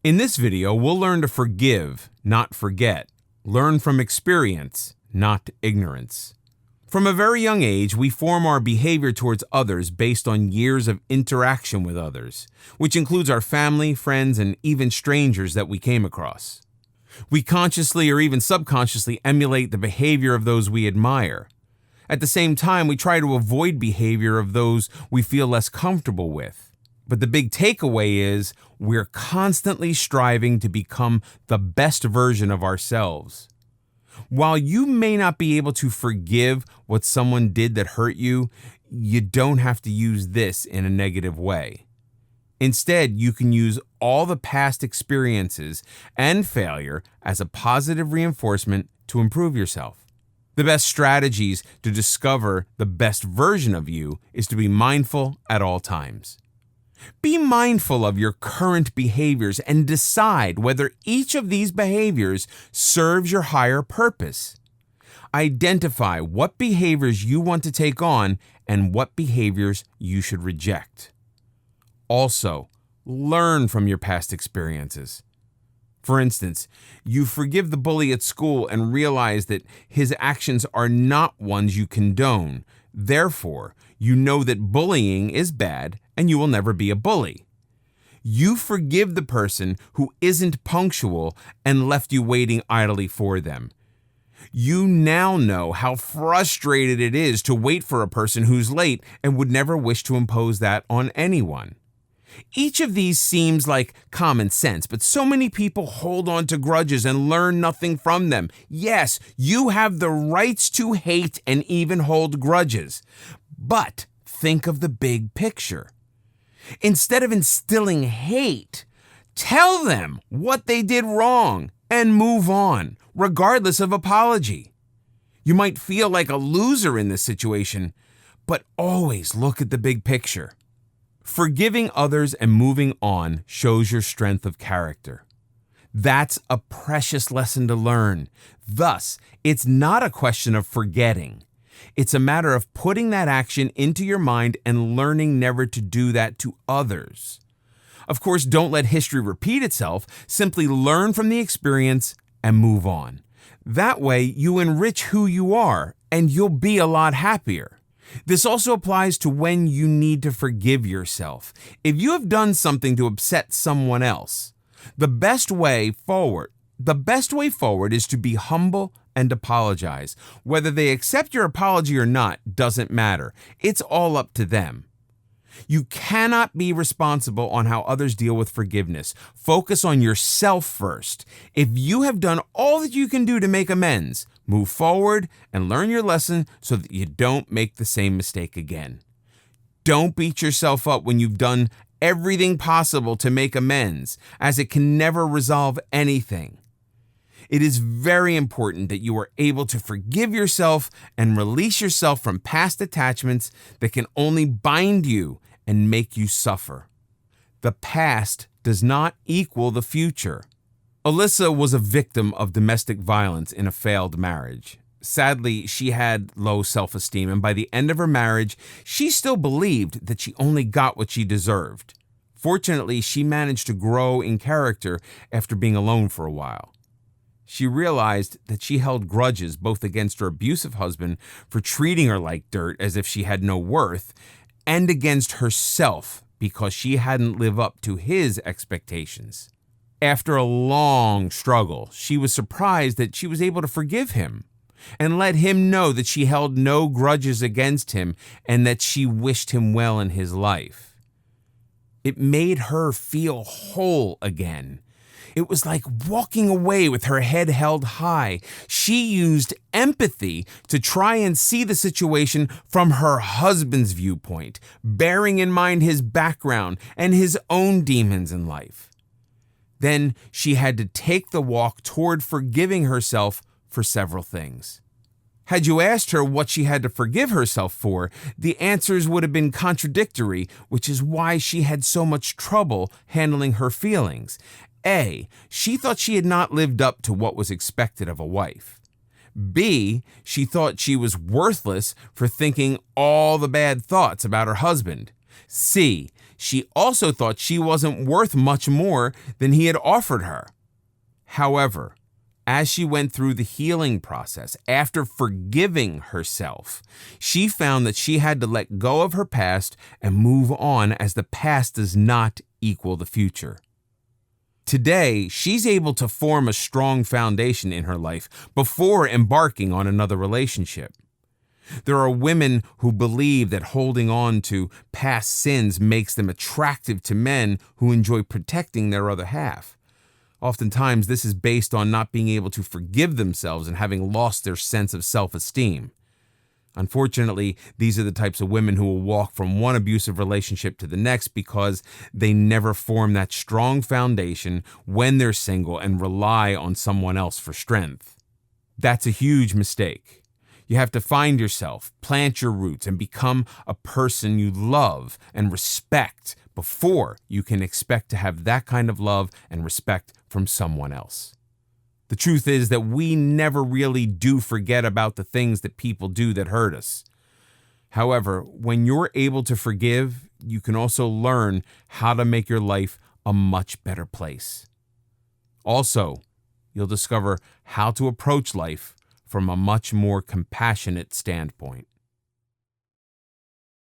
In this video, we'll learn to forgive, not forget. Learn from experience, not ignorance. From a very young age, we form our behavior towards others based on years of interaction with others, which includes our family, friends, and even strangers that we came across. We consciously or even subconsciously emulate the behavior of those we admire. At the same time, we try to avoid behavior of those we feel less comfortable with. But the big takeaway is we're constantly striving to become the best version of ourselves. While you may not be able to forgive what someone did that hurt you, you don't have to use this in a negative way. Instead, you can use all the past experiences and failure as a positive reinforcement to improve yourself. The best strategies to discover the best version of you is to be mindful at all times. Be mindful of your current behaviors and decide whether each of these behaviors serves your higher purpose. Identify what behaviors you want to take on and what behaviors you should reject. Also, learn from your past experiences. For instance, you forgive the bully at school and realize that his actions are not ones you condone. Therefore, you know that bullying is bad and you will never be a bully. You forgive the person who isn't punctual and left you waiting idly for them. You now know how frustrated it is to wait for a person who's late and would never wish to impose that on anyone. Each of these seems like common sense, but so many people hold on to grudges and learn nothing from them. Yes, you have the rights to hate and even hold grudges, but think of the big picture. Instead of instilling hate, tell them what they did wrong and move on, regardless of apology. You might feel like a loser in this situation, but always look at the big picture. Forgiving others and moving on shows your strength of character. That's a precious lesson to learn. Thus, it's not a question of forgetting. It's a matter of putting that action into your mind and learning never to do that to others. Of course, don't let history repeat itself. Simply learn from the experience and move on. That way, you enrich who you are, and you'll be a lot happier. This also applies to when you need to forgive yourself. If you have done something to upset someone else, the best way forward is to be humble and apologize. Whether they accept your apology or not doesn't matter. It's all up to them. You cannot be responsible on how others deal with forgiveness. Focus on yourself first. If you have done all that you can do to make amends, move forward and learn your lesson so that you don't make the same mistake again. Don't beat yourself up when you've done everything possible to make amends, as it can never resolve anything. It is very important that you are able to forgive yourself and release yourself from past attachments that can only bind you and make you suffer. The past does not equal the future. Alyssa was a victim of domestic violence in a failed marriage. Sadly, she had low self-esteem, and by the end of her marriage, she still believed that she only got what she deserved. Fortunately, she managed to grow in character after being alone for a while. She realized that she held grudges both against her abusive husband for treating her like dirt as if she had no worth, and against herself because she hadn't lived up to his expectations. After a long struggle, she was surprised that she was able to forgive him and let him know that she held no grudges against him and that she wished him well in his life. It made her feel whole again. It was like walking away with her head held high. She used empathy to try and see the situation from her husband's viewpoint, bearing in mind his background and his own demons in life. Then she had to take the walk toward forgiving herself for several things. Had you asked her what she had to forgive herself for, the answers would have been contradictory, which is why she had so much trouble handling her feelings. A, she thought she had not lived up to what was expected of a wife. B, she thought she was worthless for thinking all the bad thoughts about her husband. C. She also thought she wasn't worth much more than he had offered her. However, as she went through the healing process, after forgiving herself, she found that she had to let go of her past and move on, as the past does not equal the future. Today, she's able to form a strong foundation in her life before embarking on another relationship. There are women who believe that holding on to past sins makes them attractive to men who enjoy protecting their other half. Oftentimes, this is based on not being able to forgive themselves and having lost their sense of self-esteem. Unfortunately, these are the types of women who will walk from one abusive relationship to the next because they never form that strong foundation when they're single and rely on someone else for strength. That's a huge mistake. You have to find yourself, plant your roots, and become a person you love and respect before you can expect to have that kind of love and respect from someone else. The truth is that we never really do forget about the things that people do that hurt us. However, when you're able to forgive, you can also learn how to make your life a much better place. Also, you'll discover how to approach life from a much more compassionate standpoint.